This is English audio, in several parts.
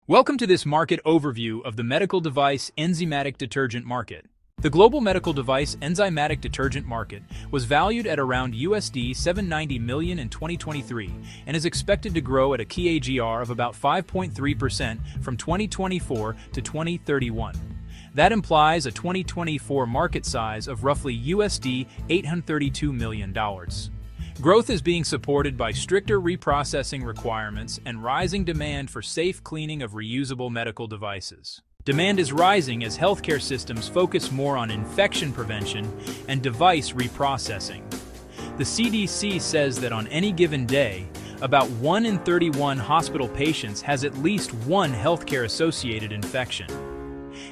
Welcome to this market overview of the medical device enzymatic detergent market. The global medical device enzymatic detergent market was valued at around USD 790 million in 2023 and is expected to grow at a CAGR of about 5.3% from 2024 to 2031. That implies a 2024 market size of roughly USD $832 million. Growth is being supported by stricter reprocessing requirements and rising demand for safe cleaning of reusable medical devices. Demand is rising as healthcare systems focus more on infection prevention and device reprocessing. The CDC says that on any given day, about 1 in 31 hospital patients has at least one healthcare-associated infection.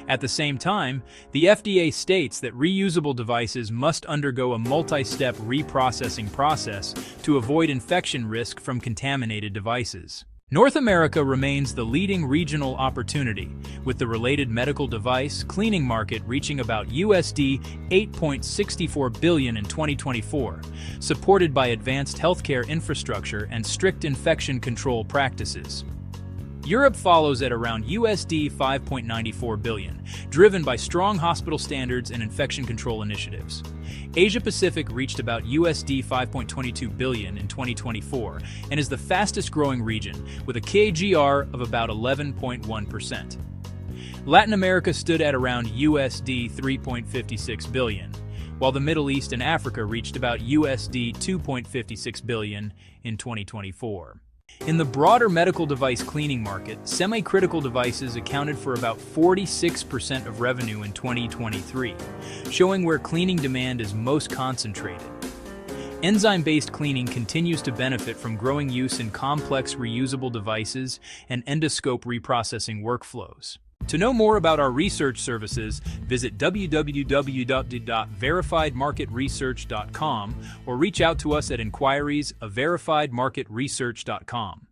At the same time, the FDA states that reusable devices must undergo a multi-step reprocessing process to avoid infection risk from contaminated devices. North America remains the leading regional opportunity, with the related medical device cleaning market reaching about USD $8.64 billion in 2024, supported by advanced healthcare infrastructure and strict infection control practices. Europe follows at around USD $5.94 billion, driven by strong hospital standards and infection control initiatives. Asia-Pacific reached about USD $5.22 billion in 2024 and is the fastest-growing region, with a CAGR of about 11.1%. Latin America stood at around USD $3.56 billion, while the Middle East and Africa reached about USD $2.56 billion in 2024. In the broader medical device cleaning market, semi-critical devices accounted for about 46% of revenue in 2023, showing where cleaning demand is most concentrated. Enzyme-based cleaning continues to benefit from growing use in complex reusable devices and endoscope reprocessing workflows. To know more about our research services, visit www.verifiedmarketresearch.com or reach out to us at inquiries@verifiedmarketresearch.com.